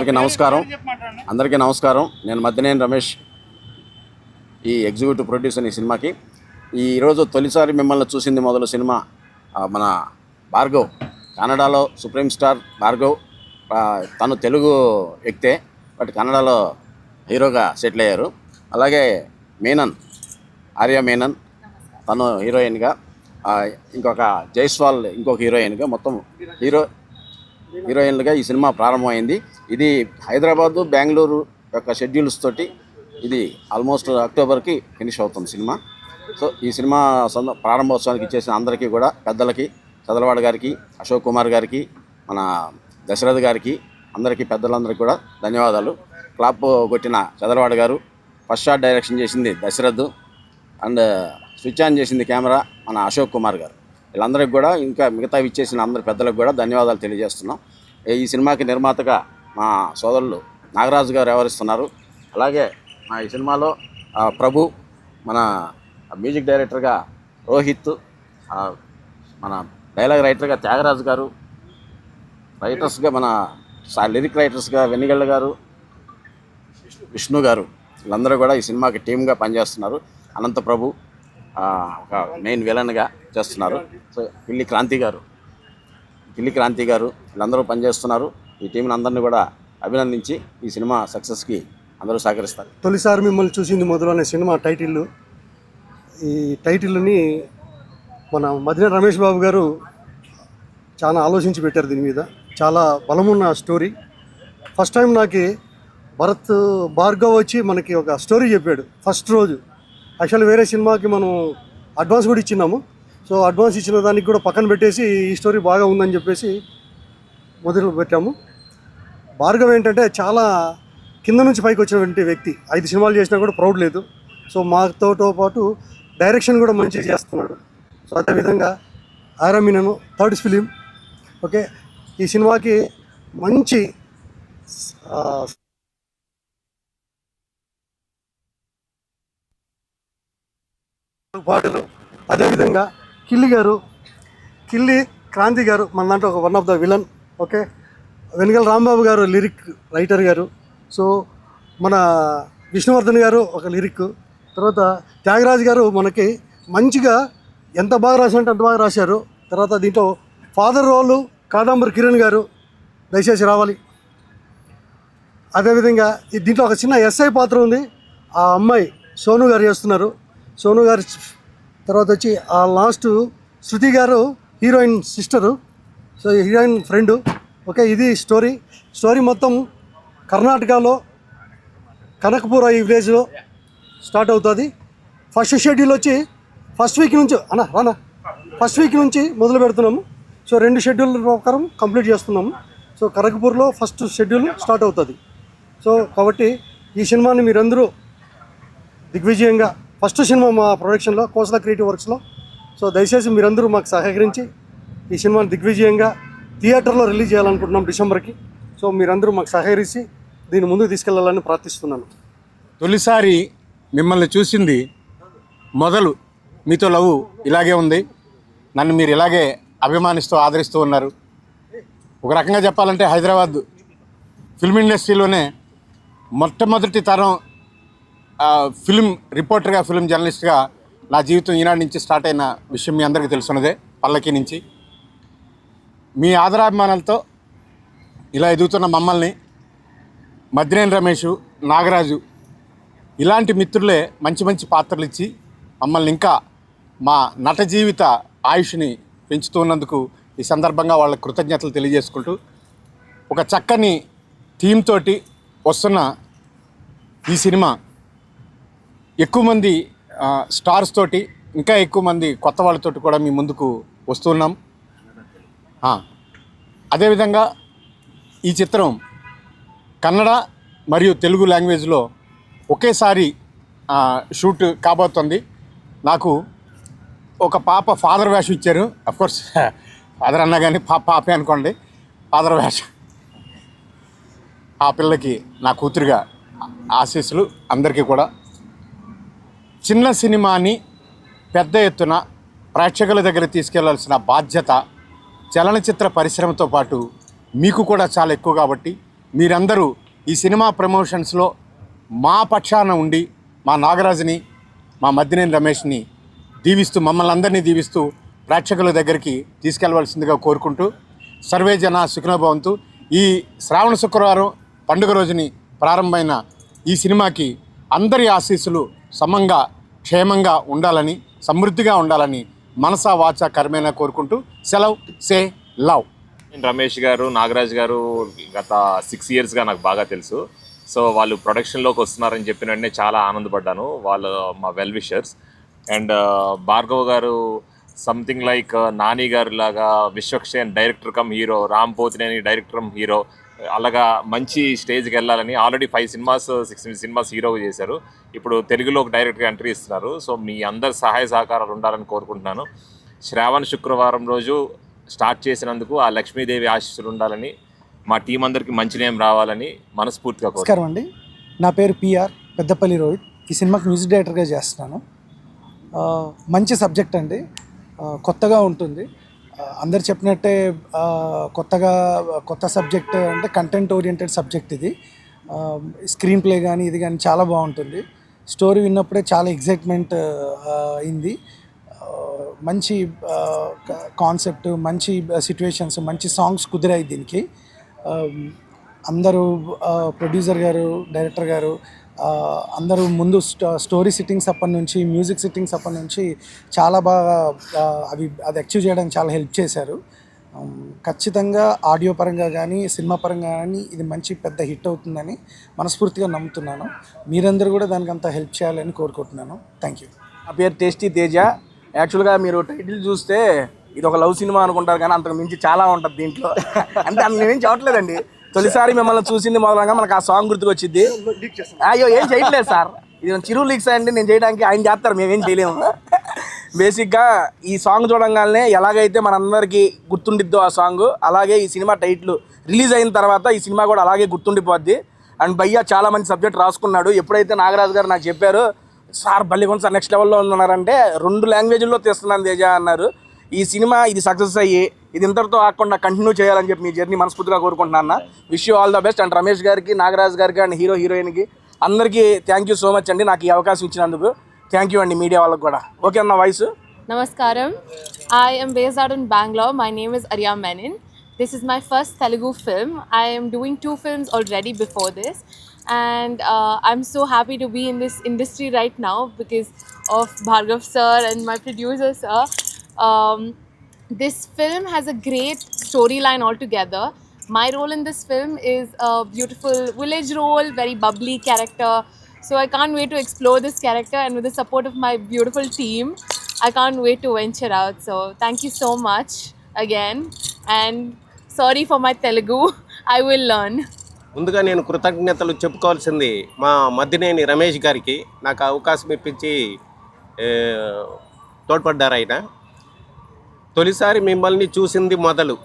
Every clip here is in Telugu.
అందరికీ నమస్కారం. నేను మద్దినేని రమేష్, ఈ ఎగ్జిక్యూటివ్ ప్రొడ్యూసర్ ఈ సినిమాకి. ఈరోజు తొలిసారి మిమ్మల్ని చూసింది మొదలు సినిమా మన భార్గవ్, కన్నడలో సుప్రీం స్టార్ భార్గవ్. తను తెలుగు వ్యక్తే, బట్ కన్నడలో హీరోగా సెటిల్ అయ్యారు. అలాగే మేనన్, ఆర్య మేనన్, తను హీరోయిన్గా, ఇంకొక జైస్వాల్ ఇంకొక హీరోయిన్గా, మొత్తం హీరోయిన్లుగా ఈ సినిమా ప్రారంభమైంది. ఇది హైదరాబాదు, బెంగళూరు యొక్క షెడ్యూల్స్ తోటి ఇది ఆల్మోస్ట్ అక్టోబర్కి ఫినిష్ అవుతుంది సినిమా. సో ఈ సినిమా ప్రారంభోత్సవానికి ఇచ్చేసిన అందరికీ కూడా, పెద్దలకి, చదలవాడ గారికి, అశోక్ కుమార్ గారికి, మన దశరథ్ గారికి, అందరికీ పెద్దలందరికీ కూడా ధన్యవాదాలు. క్లాప్ కొట్టిన చదలవాడ గారు, ఫస్ట్ షాట్ డైరెక్షన్ చేసింది దశరథ్, అండ్ స్విచ్ ఆన్ చేసింది కెమెరా మన అశోక్ కుమార్ గారు. వీళ్ళందరికీ కూడా, ఇంకా మిగతా ఇచ్చేసిన అందరి పెద్దలకు కూడా ధన్యవాదాలు తెలియజేస్తున్నాం. ఈ సినిమాకి నిర్మాతగా మా సోదరులు నాగరాజు గారు వ్యవహరిస్తున్నారు. అలాగే మా ఈ సినిమాలో ప్రభు, మన మ్యూజిక్ డైరెక్టర్గా రోహిత్, మన డైలాగ్ రైటర్గా త్యాగరాజు గారు, రైటర్స్గా మన లిరిక్ రైటర్స్గా వెన్నిగళ్ళ గారు, విష్ణు గారు, వీళ్ళందరూ కూడా ఈ సినిమాకి టీమ్గా పనిచేస్తున్నారు. అనంత ప్రభు ఒక మెయిన్ విలన్గా చేస్తున్నారు. సో కిల్లి క్రాంతి గారు వీళ్ళందరూ పనిచేస్తున్నారు. ఈ టీంని అందరినీ కూడా అభినందించి ఈ సినిమా సక్సెస్కి అందరూ సహకరిస్తారు. తొలిసారి మిమ్మల్ని చూసింది మొదలు అనే సినిమా టైటిల్. ఈ టైటిల్ని మన మద్దినేని రమేష్ బాబు గారు చాలా ఆలోచించి పెట్టారు. దీని మీద చాలా బలమున్న స్టోరీ. ఫస్ట్ టైం నాకు భరత్ భార్గవ్ వచ్చి మనకి ఒక స్టోరీ చెప్పాడు ఫస్ట్ రోజు. యాక్చువల్లీ వేరే సినిమాకి మనం అడ్వాన్స్ కూడా ఇచ్చినాము. సో అడ్వాన్స్ ఇచ్చిన దానికి కూడా పక్కన పెట్టేసి ఈ స్టోరీ బాగా ఉందని చెప్పేసి మొదలు పెట్టాము. భార్గవ్ ఏంటంటే చాలా కింద నుంచి పైకి వచ్చినటువంటి వ్యక్తి. 5 సినిమాలు చేసినా కూడా ప్రౌడ్ లేదు. సో మాతో పాటు డైరెక్షన్ కూడా మంచిగా చేస్తున్నాడు. సో అదేవిధంగా ఆరమీనను థర్డ్ ఫిలిం. ఓకే, ఈ సినిమాకి మంచి పాటలు, అదేవిధంగా కిల్లి క్రాంతి గారు మన దాంట్లో ఒక one of the villain. Okay, Venugala Rambabu గారు లిరిక్ రైటర్ గారు. సో మన విష్ణువర్ధన్ గారు ఒక లిరిక్. తర్వాత త్యాగరాజు గారు మనకి మంచిగా ఎంత బాగా రాశారంటే అంత బాగా రాశారు. తర్వాత దీంట్లో ఫాదర్ రోలు కాదంబరి కిరణ్ గారు దయచేసి రావాలి. అదేవిధంగా దీంట్లో ఒక చిన్న ఎస్ఐ పాత్ర ఉంది. ఆ అమ్మాయి సోను గారు చేస్తున్నారు. సోను గారి తర్వాత వచ్చి ఆ లాస్ట్ శృతి గారు heroine sister, so heroine friend. Okay, ఇది స్టోరీ మొత్తం కర్ణాటకలో కనకపుర ఈ విలేజ్లో స్టార్ట్ అవుతుంది. ఫస్ట్ షెడ్యూల్ వచ్చి ఫస్ట్ వీక్ నుంచి మొదలు పెడుతున్నాము. సో 2 షెడ్యూల్ ప్రకారం కంప్లీట్ చేస్తున్నాము. సో కనకపూర్లో ఫస్ట్ షెడ్యూల్ స్టార్ట్ అవుతుంది. సో కాబట్టి ఈ సినిమాని మీరందరూ దిగ్విజయంగా, ఫస్ట్ సినిమా మా ప్రొడక్షన్లో కోసల క్రియేటివ్ వర్క్స్లో. సో దయచేసి మీరందరూ మాకు సహకరించి ఈ సినిమాని దిగ్విజయంగా థియేటర్లో రిలీజ్ చేయాలనుకుంటున్నాం డిసెంబర్కి. సో మీరందరూ మాకు సహకరించి దీన్ని ముందుకు తీసుకెళ్లాలని ప్రార్థిస్తున్నాను. తొలిసారి మిమ్మల్ని చూసింది మొదలు మీతో లవ్ ఇలాగే ఉంది. నన్ను మీరు ఇలాగే అభిమానిస్తూ ఆదరిస్తూ ఉన్నారు. ఒక రకంగా చెప్పాలంటే హైదరాబాద్ ఫిల్మ్ ఇండస్ట్రీలోనే మొట్టమొదటి తరం ఫిల్మ్ రిపోర్టర్గా, ఫిల్మ్ జర్నలిస్ట్గా నా జీవితం ఈనాడు నుంచి స్టార్ట్ అయిన విషయం మీ అందరికీ తెలుసున్నదే. పల్లకి నుంచి మీ ఆదరాభిమానాలతో ఇలా ఎదుగుతున్న మమ్మల్ని మద్దినేని రమేష్, నాగరాజు ఇలాంటి మిత్రులే మంచి మంచి పాత్రలు ఇచ్చి మమ్మల్ని ఇంకా మా నట జీవిత ఆయుష్ని పెంచుతున్నందుకు ఈ సందర్భంగా వాళ్ళ కృతజ్ఞతలు తెలియజేసుకుంటూ, ఒక చక్కని థీమ్ తోటి వస్తున్న ఈ సినిమా ఎక్కువ మంది స్టార్స్ తోటి, ఇంకా ఎక్కువ మంది కొత్త వాళ్ళతోటి కూడా మీ ముందుకు వస్తున్నాం. అదేవిధంగా ఈ చిత్రం కన్నడ మరియు తెలుగు లాంగ్వేజ్లో ఒకేసారి షూట్ కాబోతుంది. నాకు ఒక పాప ఫాదర్ వేషం ఇచ్చారు. అఫ్కోర్స్ ఫాదర్ అన్నా కానీ పాపే అనుకోండి, ఫాదర్ వేషం. ఆ పిల్లకి నా కూతురుగా ఆశీస్సులు. అందరికీ కూడా చిన్న సినిమాని పెద్ద ఎత్తున ప్రేక్షకుల దగ్గర తీసుకెళ్లాల్సిన బాధ్యత చలనచిత్ర పరిశ్రమతో పాటు మీకు కూడా చాలా ఎక్కువ కాబట్టి మీరందరూ ఈ సినిమా ప్రమోషన్స్లో మా పక్షాన ఉండి మా నాగరాజుని మా మద్దినేని రమేష్ని దీవిస్తూ మమ్మల్ని అందరినీ దీవిస్తూ ప్రేక్షకుల దగ్గరికి తీసుకెళ్లవలసిందిగా కోరుకుంటూ సర్వే జన సుఖినో భవంతు. ఈ శ్రావణ శుక్రవారం పండుగ రోజుని ప్రారంభమైన ఈ సినిమాకి అందరి ఆశీస్సులు సమంగా క్షేమంగా ఉండాలని, సమృద్ధిగా ఉండాలని మనసా వాచా కర్మేనా కోరుకుంటూ సెలవు. Say love. రమేష్ గారు, నాగరాజ్ గారు గత 6 yearsగా నాకు బాగా తెలుసు. సో వాళ్ళు ప్రొడక్షన్లోకి వస్తున్నారని చెప్పిన వెంటనే చాలా ఆనందపడ్డాను. వాళ్ళు మా వెల్ విషర్స్. అండ్ భార్గవ్ గారు సంథింగ్ లైక్ నాని గారు లాగా Vishwaksen director cum hero, Ram Pothineni director cum hero, అలాగా మంచి స్టేజ్కి వెళ్ళాలని ఆల్రెడీ 5 సినిమాస్ 6 సినిమాస్ హీరో చేశారు. ఇప్పుడు తెలుగులో ఒక డైరెక్ట్గా ఎంట్రీ ఇస్తున్నారు. సో మీ అందరి సహాయ సహకారాలు ఉండాలని కోరుకుంటున్నాను. శ్రావణ శుక్రవారం రోజు స్టార్ట్ చేసినందుకు ఆ లక్ష్మీదేవి ఆశీస్సులు ఉండాలని, మా టీం అందరికీ మంచి నేమ్ రావాలని మనస్ఫూర్తిగా నమస్కారం అండి. నా పేరు పిఆర్ పెద్దపల్లి రోహిత్. ఈ సినిమాకి మ్యూజిక్ డైరెక్టర్గా చేస్తున్నాను. మంచి సబ్జెక్ట్ అండి, కొత్తగా ఉంటుంది. అందరు చెప్పినట్టే కొత్త సబ్జెక్ట్ అంటే కంటెంట్ ఓరియంటెడ్ సబ్జెక్ట్ ఇది. స్క్రీన్ ప్లే కానీ ఇది కానీ చాలా బాగుంటుంది. స్టోరీ విన్నప్పుడే చాలా ఎగ్జైట్మెంట్ అయింది. మంచి కాన్సెప్ట్, మంచి సిట్యుయేషన్స్, మంచి సాంగ్స్ కుదిరాయి దీనికి. అందరూ ప్రొడ్యూసర్ గారు, డైరెక్టర్ గారు అందరూ ముందు స్టోరీ సిట్టింగ్స్ అప్పటి నుంచి, మ్యూజిక్ సిట్టింగ్స్ అప్పటి నుంచి చాలా బాగా అది అచీవ్ చేయడానికి చాలా హెల్ప్ చేశారు. ఖచ్చితంగా ఆడియో పరంగా కానీ సినిమా పరంగా కానీ ఇది మంచి పెద్ద హిట్ అవుతుందని మనస్ఫూర్తిగా నమ్ముతున్నాను. మీరందరూ కూడా దానికి అంత హెల్ప్ చేయాలని కోరుకుంటున్నాను. Thank you. నా పేరు టేస్టీ తేజ. యాక్చువల్గా మీరు టైటిల్ చూస్తే ఇది ఒక లవ్ సినిమా అనుకుంటారు, కానీ అంతకు మించి చాలా ఉంటుంది దీంట్లో. అంటే నేనేం చెప్పట్లేదండి, తొలిసారి మిమ్మల్ని చూసింది మొదలంగా మనకు ఆ సాంగ్ గుర్తుకొచ్చింది. అయ్యో ఏం చేయట్లేదు సార్, ఇది చిరు లీక్స్ అండి, నేను చేయడానికి ఆయన చేస్తారు, మేమేం చేయలేము. బేసిక్గా ఈ సాంగ్ చూడంగానే ఎలాగైతే మనందరికీ గుర్తుండిద్దో ఆ సాంగ్, అలాగే ఈ సినిమా టైటిల్ రిలీజ్ అయిన తర్వాత ఈ సినిమా కూడా అలాగే గుర్తుండిపోద్ది. అండ్ భయ్య చాలా మంచి సబ్జెక్ట్ రాసుకున్నాడు. ఎప్పుడైతే నాగరాజు గారు నాకు చెప్పారు, సార్ బల్లిగొండ సార్ నెక్స్ట్ లెవెల్లో ఉన్నారంటే 2 లాంగ్వేజ్ల్లో తీస్తున్నాను తేజ అన్నారు. ఈ సినిమా ఇది సక్సెస్ అయ్యి ఇది ఇంతటితో ఆకుండా కంటిన్యూ చేయాలని చెప్పి మీ జర్నీ మనస్ఫూర్తిగా కోరుకుంటున్నాను. Wish you all the best. And Ramesh గారికి, నాగరాజ్ గారికి అండ్ హీరో హీరోయిన్కి అందరికీ థ్యాంక్ యూ సో మచ్ అండి, నాకు ఈ అవకాశం ఇచ్చినందుకు. థ్యాంక్ యూ అండి మీడియా వాళ్ళకి కూడా. ఓకే అన్న voice. Namaskaram. I am based out in Bangalore. My name is Arya Menon. This is my first Telugu film. I am doing 2 films already before this. And I'm so happy to be in this industry right now because of Bhargav sir and my producer sir. This film has a great storyline altogether. My role in this film is a beautiful village role, very bubbly character. So I can't wait to explore this character, and with the support of my beautiful team, I can't wait to venture out. So thank you so much again, and sorry for my Telugu. I will learn. ముందుగా నేను కృతజ్ఞతలు చెప్పుకోవాల్సింది మా మద్దినేని రమేష్ గారికి. నాకు అవకాశం ఇప్పించి తోడ్పడ్డారు ఆయన. తొలిసారి మిమ్మల్ని చూసింది మొదలు,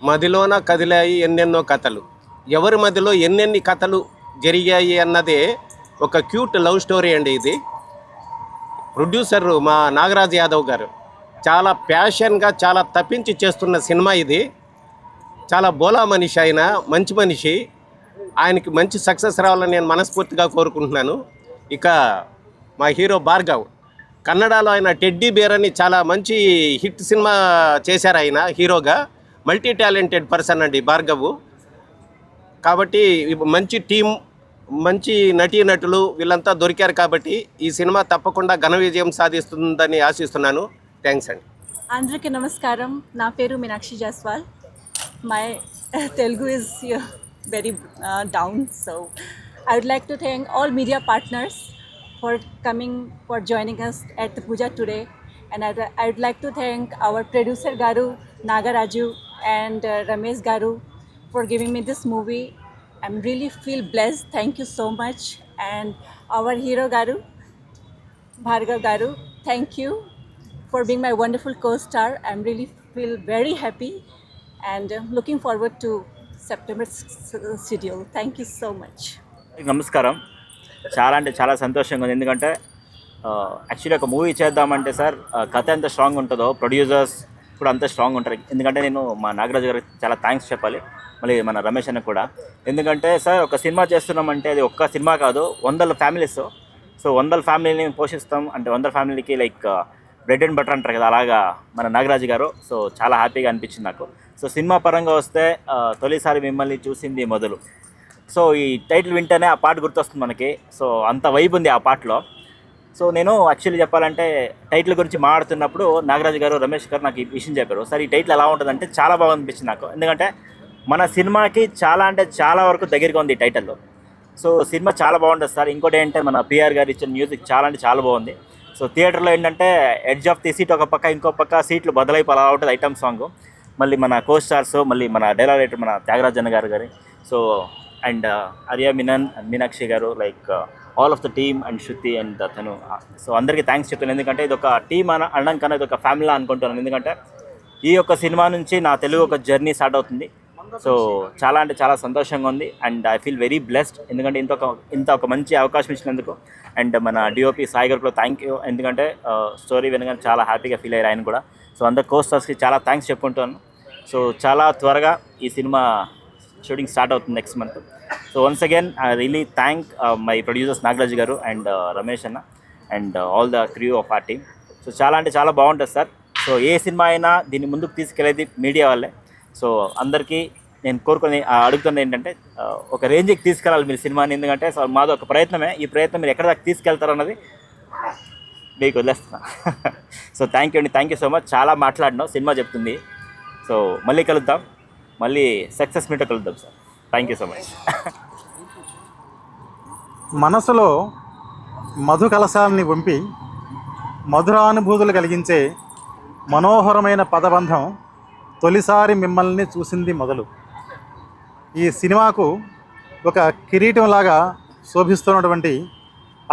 మదిలోన కదిలాయి ఎన్నెన్నో కథలు, ఎవరి మధ్యలో ఎన్నెన్ని కథలు జరిగాయి అన్నదే ఒక క్యూట్ లవ్ స్టోరీ అండి ఇది. ప్రొడ్యూసర్ మా నాగరాజ్ యాదవ్ గారు చాలా ప్యాషన్గా చాలా తప్పించి చేస్తున్న సినిమా ఇది. చాలా బోలా మనిషి, ఆయన మంచి మనిషి. ఆయనకి మంచి సక్సెస్ రావాలని నేను మనస్ఫూర్తిగా కోరుకుంటున్నాను. ఇక మా హీరో భార్గవ్, కన్నడలో ఆయన టెడ్డీ బేర్ అని చాలా మంచి హిట్ సినిమా చేశారు ఆయన హీరోగా. మల్టీ టాలెంటెడ్ పర్సన్ అండి భార్గవ్. కాబట్టి మంచి టీం, మంచి నటీనటులు వీళ్ళంతా దొరికారు కాబట్టి ఈ సినిమా తప్పకుండా ఘన విజయం సాధిస్తుందని ఆశిస్తున్నాను. థ్యాంక్స్ అండి. అందరికీ నమస్కారం. నా పేరు Meenakshi Jaiswal. My Telugu is very down, so I would like to thank all media partners for coming, for joining us at the puja today, and I would like to thank our producer Garu, Nagaraju, and Ramesh Garu for giving me this movie. I'm really feel blessed. Thank you so much. And our hero Garu, Bhargav Garu, thank you for being my wonderful co-star. I'm really feel very happy and looking forward to September schedule. Thank you so much. నమస్కారం. చాలా అంటే చాలా సంతోషంగా ఉంది. ఎందుకంటే యాక్చువల్లీ ఒక మూవీ చేద్దామంటే సార్ కథ ఎంత స్ట్రాంగ్ ఉంటుందో ప్రొడ్యూసర్స్ కూడా అంత స్ట్రాంగ్ ఉంటారు. ఎందుకంటే నేను మా నాగరాజు గారికి చాలా థ్యాంక్స్ చెప్పాలి. మళ్ళీ మన రమేష్ అన్న కూడా. ఎందుకంటే సార్ ఒక సినిమా చేస్తున్నామంటే అది ఒక్క సినిమా కాదు, 100 ఫ్యామిలీస్. సో 100 ఫ్యామిలీని పోషిస్తాం అంటే 100 ఫ్యామిలీకి లైక్ బ్రెడ్ అండ్ బటర్ అంటారు కదా, అలాగా మన నాగరాజు గారు. సో చాలా హ్యాపీగా అనిపించింది నాకు. సో సినిమా పరంగా వస్తే తొలిసారి మిమ్మల్ని చూసింది మొదలు. సో ఈ టైటిల్ వింటేనే ఆ పాట గుర్తొస్తుంది మనకి. సో అంత వైబ్ ఉంది ఆ పాటలో. సో నేను యాక్చువల్లీ చెప్పాలంటే టైటిల్ గురించి మాట్లాడుతున్నప్పుడు నాగరాజు గారు, రమేష్ గారు నాకు ఈ విషయం చెప్పారు. సార్ ఈ టైటిల్ ఎలా ఉంటుందంటే చాలా బాగా అనిపించింది నాకు. ఎందుకంటే మన సినిమాకి చాలా అంటే చాలా వరకు దగ్గరగా ఉంది ఈ టైటిల్లో. సో సినిమా చాలా బాగుంటుంది సార్. ఇంకోటి ఏంటంటే మన పిఆర్ గారు ఇచ్చిన మ్యూజిక్ చాలా అంటే చాలా బాగుంది. సో థియేటర్లో ఏంటంటే ఎడ్జ్ ఆఫ్ ది సీట్ ఒక పక్క, ఇంకో పక్క సీట్లు బదులైపోయి అలా ఉంటుంది ఐటమ్ సాంగ్. మళ్ళీ మన కో స్టార్స్, మళ్ళీ మన డైలాగ్ రైటర్ మన త్యాగరాజ్ అన్న గారు. So and Arya Menon and Meenakshi గారు, like all of the team and Shruti and తను. సో అందరికీ థ్యాంక్స్ చెప్తాను. ఎందుకంటే ఇది ఒక టీమ్ అనడం కన్నా ఇది ఒక ఫ్యామిలీ అనుకుంటున్నాను. ఎందుకంటే ఈ యొక్క సినిమా నుంచి నా తెలుగు ఒక జర్నీ స్టార్ట్ అవుతుంది. సో చాలా అంటే చాలా సంతోషంగా ఉంది and I feel very blessed. ఎందుకంటే ఇంత ఒక మంచి అవకాశం ఇచ్చినందుకు. అండ్ మన డిఓపి సాయి గారు కూడా థ్యాంక్ యూ. ఎందుకంటే స్టోరీ వినగానే చాలా హ్యాపీగా ఫీల్ అయ్యారు ఆయన కూడా. సో అందరు కోస్టర్స్కి చాలా థ్యాంక్స్ చెప్పుకుంటాను. సో చాలా త్వరగా ఈ సినిమా షూటింగ్ స్టార్ట్ అవుతుంది next month. So once again I really thank my producers Nagaraj garu and Ramesh అన్న and all the crew of our team. So చాలా అంటే చాలా బాగుంటుంది సార్. సో ఏ సినిమా అయినా దీన్ని ముందుకు తీసుకెళ్ళేది మీడియా వాళ్ళే. సో అందరికీ నేను అడుగుతున్నది ఏంటంటే ఒక రేంజ్కి తీసుకెళ్ళాలి మీరు సినిమాని. ఎందుకంటే సో మాది ఒక ప్రయత్నమే. ఈ ప్రయత్నం మీరు ఎక్కడ దాకా తీసుకెళ్తారు అన్నది మీకు వదిలేస్తున్నా. సో థ్యాంక్ యూ అండి, థ్యాంక్ యూ సో మచ్. చాలా మాట్లాడినాం, సినిమా చెప్తుంది. సో మళ్ళీ కలుద్దాం, మళ్ళీ సక్సెస్ మీట్ కలుద్దాం sir. Thank you so much. మనసులో మధు కలశాన్ని వంపి మధురానుభూతులు కలిగించే మనోహరమైన పదబంధం తొలిసారి మిమ్మల్ని చూసింది మొదలు. ఈ సినిమాకు ఒక కిరీటంలాగా శోభిస్తున్నటువంటి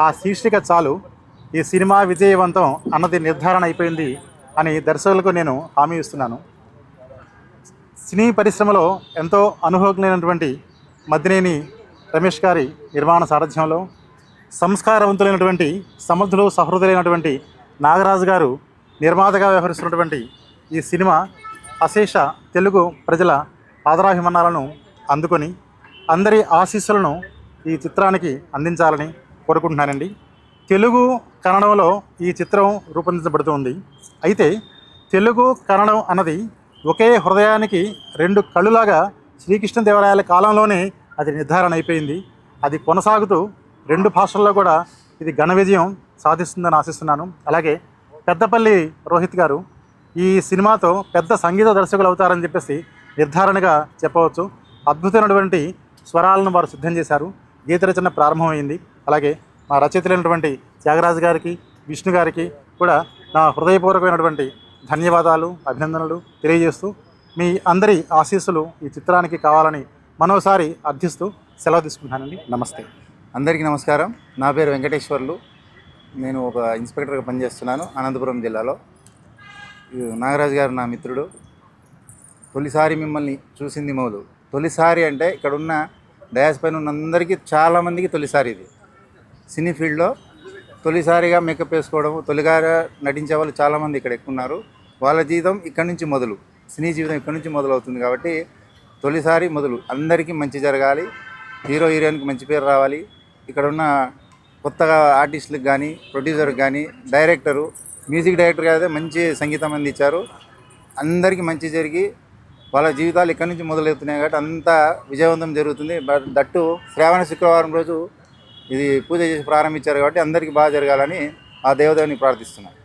ఆ శీర్షిక చాలు ఈ సినిమా విజయవంతం అన్నది నిర్ధారణ అయిపోయింది అని దర్శకులకు నేను హామీ ఇస్తున్నాను. సినీ పరిశ్రమలో ఎంతో అనుభవజ్ఞులైనటువంటి మద్దినేని రమేష్ గారి నిర్మాణ సారథ్యంలో సంస్కారవంతులైనటువంటి సమర్థులు సహృదయులైనటువంటి నాగరాజు గారు నిర్మాతగా వ్యవహరిస్తున్నటువంటి ఈ సినిమా అశేష తెలుగు ప్రజల ఆదరాభిమానాలను అందుకొని అందరి ఆశీస్సులను ఈ చిత్రానికి అందించాలని కోరుకుంటున్నానండి. తెలుగు కన్నడంలో ఈ చిత్రం రూపొందించబడుతుంది. అయితే తెలుగు కన్నడం అన్నది ఒకే హృదయానికి 2 కళ్ళులాగా శ్రీకృష్ణదేవరాయల కాలంలోనే అది నిర్ధారణ అయిపోయింది. అది కొనసాగుతూ 2 భాషల్లో కూడా ఇది ఘన విజయం సాధిస్తుందని ఆశిస్తున్నాను. అలాగే పెద్దపల్లి రోహిత్ గారు ఈ సినిమాతో పెద్ద సంగీత దర్శకులు అవుతారని చెప్పేసి నిర్ధారణగా చెప్పవచ్చు. అద్భుతమైనటువంటి స్వరాలను వారు సిద్ధం చేశారు. గీత రచన ప్రారంభమైంది. అలాగే మా రచయితలైనటువంటి త్యాగరాజు గారికి, విష్ణు గారికి కూడా నా హృదయపూర్వకమైనటువంటి ధన్యవాదాలు, అభినందనలు తెలియజేస్తూ మీ అందరి ఆశీస్సులు ఈ చిత్రానికి కావాలని మరోసారి అర్థిస్తూ సెలవు తీసుకుంటానండి. నమస్తే. అందరికీ నమస్కారం. నా పేరు వెంకటేశ్వర్లు. నేను ఒక ఇన్స్పెక్టర్గా పనిచేస్తున్నాను అనంతపురం జిల్లాలో. నాగరాజు గారు నా మిత్రుడు. తొలిసారి మిమ్మల్ని చూసింది మొదలు. తొలిసారి అంటే ఇక్కడున్న డయాస్ పైన ఉన్న అందరికీ చాలామందికి తొలిసారి ఇది. సినీ ఫీల్డ్లో తొలిసారిగా మేకప్ వేసుకోవడం, తొలిగా నటించే వాళ్ళు చాలామంది ఇక్కడ ఎక్కున్నారు. వాళ్ళ జీవితం ఇక్కడి నుంచి మొదలు, సినీ జీవితం ఇక్కడి నుంచి మొదలవుతుంది. కాబట్టి తొలిసారి మొదలు. అందరికీ మంచి జరగాలి, హీరో హీరోయిన్కి మంచి పేరు రావాలి. ఇక్కడ ఉన్న కొత్తగా ఆర్టిస్టులకు కానీ, ప్రొడ్యూసర్కి కానీ, డైరెక్టరు, మ్యూజిక్ డైరెక్టర్ అయితే మంచి సంగీతం అందించారు. అందరికీ మంచి జరిగి వాళ్ళ జీవితాలు ఇక్కడి నుంచి మొదలవుతున్నాయి. కాబట్టి అంతా విజయవంతం జరుగుతుంది. దట్టు శ్రావణ శుక్రవారం రోజు ఇది పూజ చేసి ప్రారంభించారు. కాబట్టి అందరికీ బాగా జరగాలని ఆ దేవదేవుని ప్రార్థిస్తున్నాను.